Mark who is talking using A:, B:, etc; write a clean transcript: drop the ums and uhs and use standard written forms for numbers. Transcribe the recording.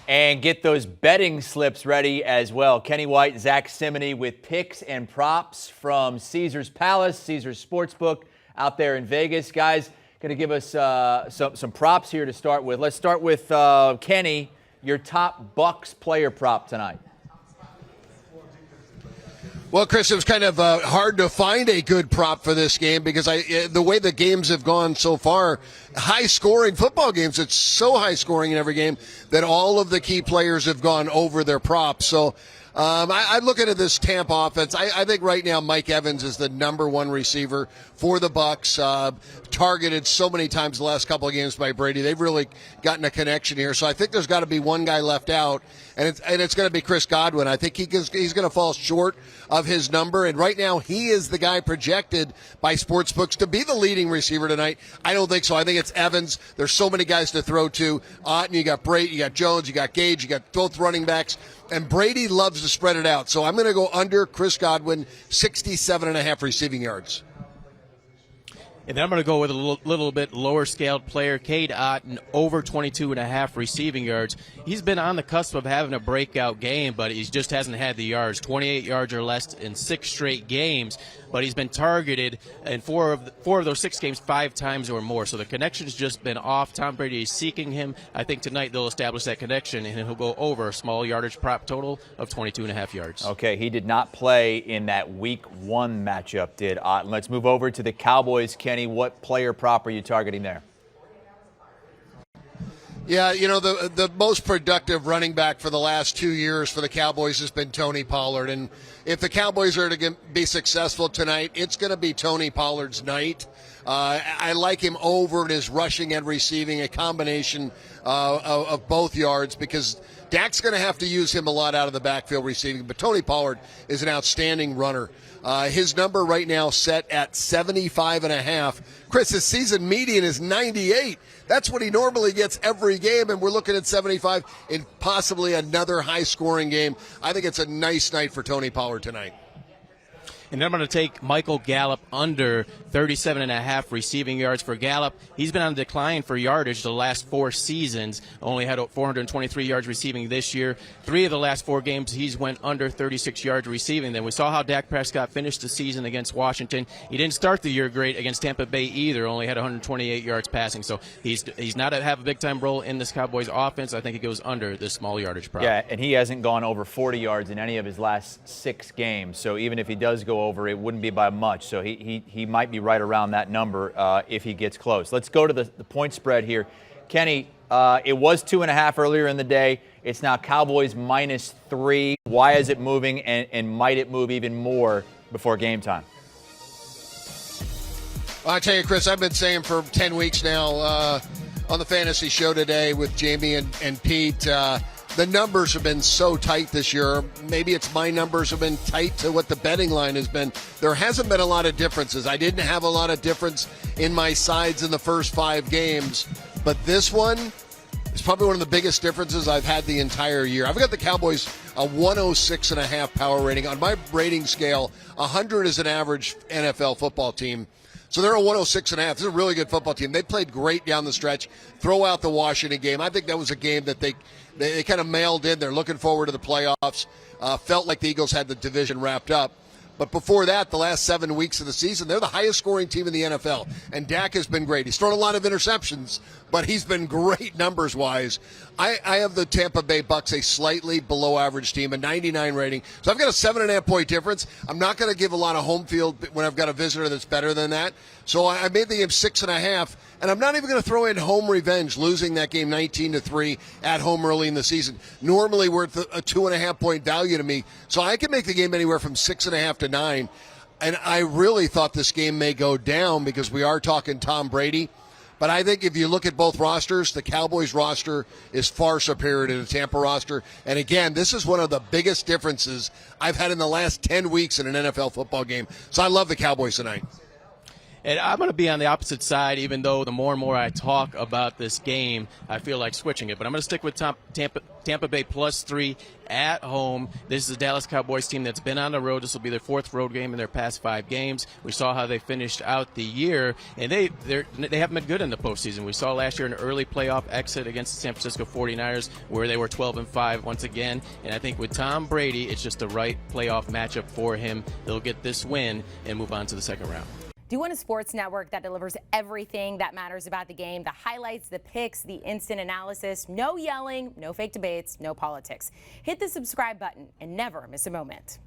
A: And get those betting slips ready as well. Kenny White, Zach Simony with picks and props from Caesars Palace, Caesars Sportsbook out there in Vegas. Guys, going to give us some props here to start with. Let's start with Kenny, your top Bucs player prop tonight.
B: Well, Chris, it was kind of hard to find a good prop for this game because the way the games have gone so far, high-scoring football games, it's so high-scoring in every game that all of the key players have gone over their props. So I'm looking at this Tampa offense. I think right now Mike Evans is the number one receiver for the Bucs. Targeted so many times the last couple of games by Brady. They've really gotten a connection here. So I think there's got to be one guy left out, and it's going to be Chris Godwin. I think he's going to fall short of his number, and right now he is the guy projected by sportsbooks to be the leading receiver tonight. I don't think so. I think it's Evans. There's so many guys to throw to. Otten, you got Brady, you got Jones, you got Gage, you got both running backs, and Brady loves to spread it out. So I'm going to go under Chris Godwin, 67.5 receiving yards.
C: And then I'm going to go with a little bit lower-scaled player, Cade Otten, over 22.5 receiving yards. He's been on the cusp of having a breakout game, but he just hasn't had the yards. 28 yards or less in 6 straight games, but he's been targeted in four of those 6 games 5 times or more. So the connection's just been off. Tom Brady is seeking him. I think tonight they'll establish that connection, and he'll go over a small yardage prop total of 22.5 yards.
A: Okay, he did not play in that Week 1 matchup, did Otten. Let's move over to the Cowboys. Kenny, what player prop are you targeting there?
B: Yeah, you know, the most productive running back for the last 2 years for the Cowboys has been Tony Pollard. And if the Cowboys are to be successful tonight, it's going to be Tony Pollard's night. I like him over in his rushing and receiving, a combination of both yards, because Dak's going to have to use him a lot out of the backfield receiving. But Tony Pollard is an outstanding runner. His number right now set at 75.5. Chris, his season median is 98. That's what he normally gets every game, and we're looking at 75 in possibly another high-scoring game. I think it's a nice night for Tony Pollard tonight.
C: And then I'm going to take Michael Gallup under 37.5 receiving yards for Gallup. He's been on decline for yardage the last 4 seasons. Only had 423 yards receiving this year. 3 of the last 4 games, he's went under 36 yards receiving. Then we saw how Dak Prescott finished the season against Washington. He didn't start the year great against Tampa Bay either. Only had 128 yards passing. So he's not to have a big-time role in this Cowboys offense. I think it goes under this small yardage prop.
A: Yeah, and he hasn't gone over 40 yards in any of his last 6 games. So even if he does go over, it wouldn't be by much. So he might be right around that number if he gets close. Let's go to the point spread here. Kenny, it was 2.5 earlier in the day. It's now Cowboys -3. Why is it moving, and might it move even more before game time?
B: Well, I tell you, Chris, I've been saying for 10 weeks now on the fantasy show today with Jamie and Pete, the numbers have been so tight this year. Maybe it's my numbers have been tight to what the betting line has been. There hasn't been a lot of differences. I didn't have a lot of difference in my sides in the first 5 games, but this one is probably one of the biggest differences I've had the entire year. I've got the Cowboys a 106.5 power rating. On my rating scale, 100 is an average NFL football team. So they're a 106.5. This is a really good football team. They played great down the stretch. Throw out the Washington game. I think that was a game that they kind of mailed in. They're looking forward to the playoffs. Felt like the Eagles had the division wrapped up. But before that, the last 7 weeks of the season, they're the highest scoring team in the NFL. And Dak has been great. He's thrown a lot of interceptions, but he's been great numbers-wise. I have the Tampa Bay Bucs a slightly below average team, a 99 rating. So I've got a 7.5-point difference. I'm not going to give a lot of home field when I've got a visitor that's better than that. So I made the game 6.5, and I'm not even going to throw in home revenge, losing that game 19-3 at home early in the season. Normally we're at a 2.5-point value to me. So I can make the game anywhere from 6.5 to 9. And I really thought this game may go down because we are talking Tom Brady. But I think if you look at both rosters, the Cowboys roster is far superior to the Tampa roster. And again, this is one of the biggest differences I've had in the last 10 weeks in an NFL football game. So I love the Cowboys tonight.
C: And I'm going to be on the opposite side, even though the more and more I talk about this game, I feel like switching it. But I'm going to stick with Tampa Bay +3 at home. This is a Dallas Cowboys team that's been on the road. This will be their 4th road game in their past 5 games. We saw how they finished out the year, and they haven't been good in the postseason. We saw last year an early playoff exit against the San Francisco 49ers where they were 12-5 once again. And I think with Tom Brady, it's just the right playoff matchup for him. They'll get this win and move on to the second round.
D: Do you want a sports network that delivers everything that matters about the game? The highlights, the picks, the instant analysis, no yelling, no fake debates, no politics. Hit the subscribe button and never miss a moment.